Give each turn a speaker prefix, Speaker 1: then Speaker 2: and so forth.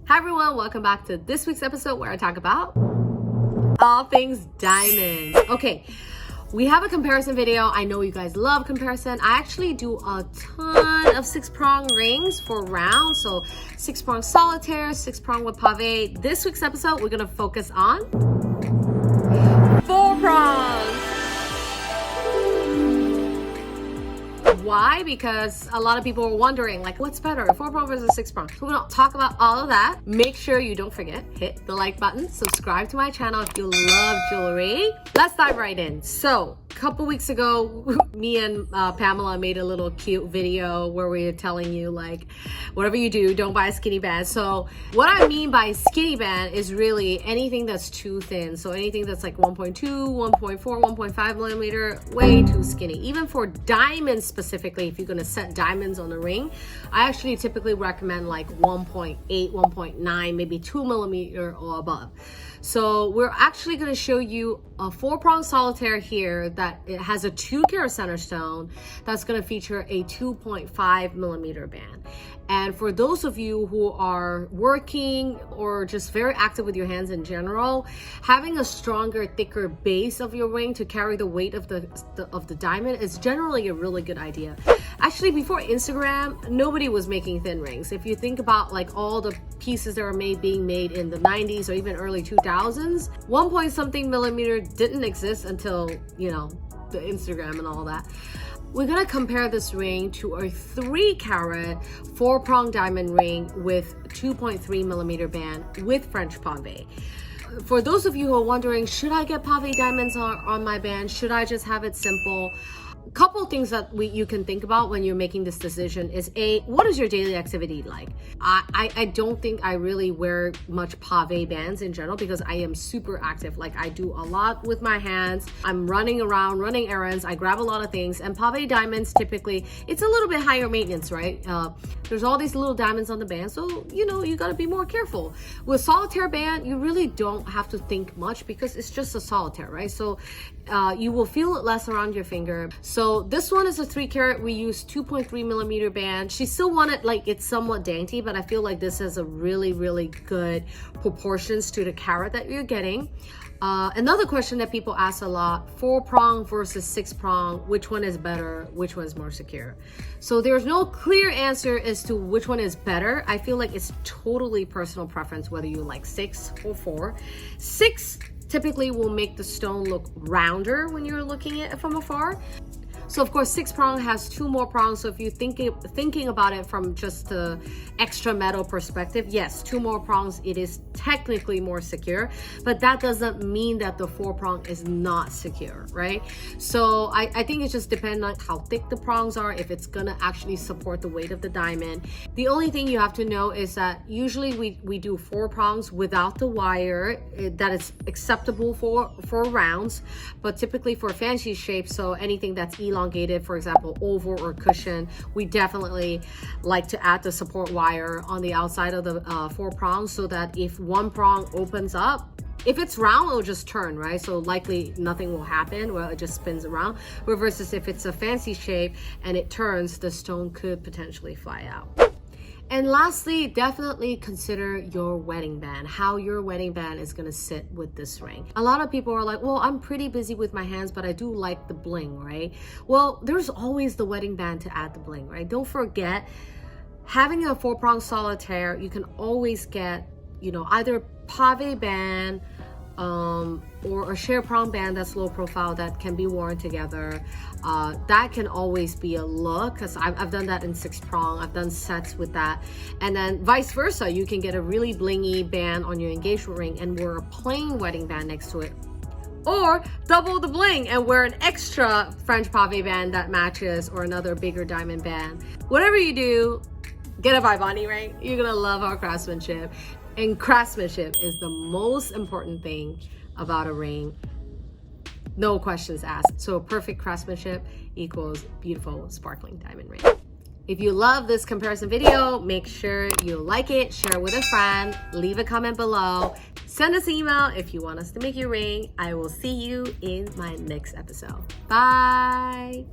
Speaker 1: Hi everyone, welcome back to this week's episode where I talk about all things diamond. Okay, we have a comparison video. I know you guys love comparison. I actually do a ton of 6-prong rings for round. So 6-prong solitaire, 6-prong with pave. This week's episode, we're gonna focus on 4 prongs. Why? Because a lot of people are wondering, like, what's better, 4-prong versus 6-prong? So we're gonna talk about all of that. Make sure you don't forget, hit the like button, subscribe to my channel if you love jewelry. Let's dive right in. So a couple weeks ago, me and Pamela made a little cute video where we were telling you, like, whatever you do, don't buy a skinny band. So what I mean by skinny band is really anything that's too thin. So anything that's like 1.2, 1.4, 1.5 millimeter, way too skinny. Even for diamonds specifically, if you're going to set diamonds on the ring, I actually typically recommend like 1.8, 1.9, maybe 2 millimeter or above. So we're actually going to show you a 4-prong solitaire here that it has a 2-carat center stone that's going to feature a 2.5 millimeter band. And for those of you who are working or just very active with your hands in general, having a stronger, thicker base of your ring to carry the weight of the diamond is generally a really good idea. Actually, before Instagram, nobody was making thin rings. If you think about like all the pieces that were being made in the 90s or even early 2000s, 1 point something millimeter didn't exist until, you know, the Instagram and all that. We're gonna compare this ring to a 3-carat 4-prong diamond ring with 2.3 millimeter band with French pave. For those of you who are wondering, should I get pave diamonds on my band? Should I just have it simple? A couple of things that you can think about when you're making this decision is what is your daily activity like? I don't think I really wear much pave bands in general because I am super active. Like, I do a lot with my hands. I'm running around, running errands. I grab a lot of things, and pave diamonds typically, it's a little bit higher maintenance, right? There's all these little diamonds on the band, so you know you got to be more careful. With solitaire band, you really don't have to think much because it's just a solitaire, right? So you will feel it less around your finger. So this one is a 3-carat. We use 2.3 millimeter band. She still wanted, like, it's somewhat dainty, but I feel like this has a really, really good proportions to the carat that you're getting. Another question that people ask a lot, 4-prong versus 6-prong, which one is better? Which one is more secure? So there's no clear answer as to which one is better. I feel like it's totally personal preference, whether you like 6 or 4. 6 typically will make the stone look rounder when you're looking at it from afar. So of course 6-prong has 2 more prongs. So if you're thinking about it from just the extra metal perspective, yes, 2 more prongs, it is technically more secure, but that doesn't mean that the 4-prong is not secure, right? So I think it just depends on how thick the prongs are, if it's gonna actually support the weight of the diamond. The only thing you have to know is that usually we do 4 prongs without the wire. That is acceptable for rounds, but typically for fancy shapes, so anything that's elongated, for example, oval or cushion, we definitely like to add the support wire on the outside of the 4 prongs so that if one prong opens up, if it's round, it'll just turn, right? So likely nothing will happen, well, it just spins around. Versus if it's a fancy shape and it turns, the stone could potentially fly out. And lastly, definitely consider your wedding band, how your wedding band is gonna sit with this ring. A lot of people are like, well, I'm pretty busy with my hands, but I do like the bling, right? Well, there's always the wedding band to add the bling, right? Don't forget, having a 4-prong solitaire, you can always get, you know, either pave band, or a sheer prong band that's low profile that can be worn together. That can always be a look, because I've done that in 6-prong. I've done sets with that. And then vice versa, you can get a really blingy band on your engagement ring and wear a plain wedding band next to it. Or double the bling and wear an extra French pave band that matches, or another bigger diamond band. Whatever you do, get a vibe on earring. You're gonna love our craftsmanship. And craftsmanship is the most important thing about a ring. No questions asked. So perfect craftsmanship equals beautiful, sparkling diamond ring. If you love this comparison video, make sure you like it, share it with a friend, leave a comment below, send us an email if you want us to make your ring. I will see you in my next episode. Bye.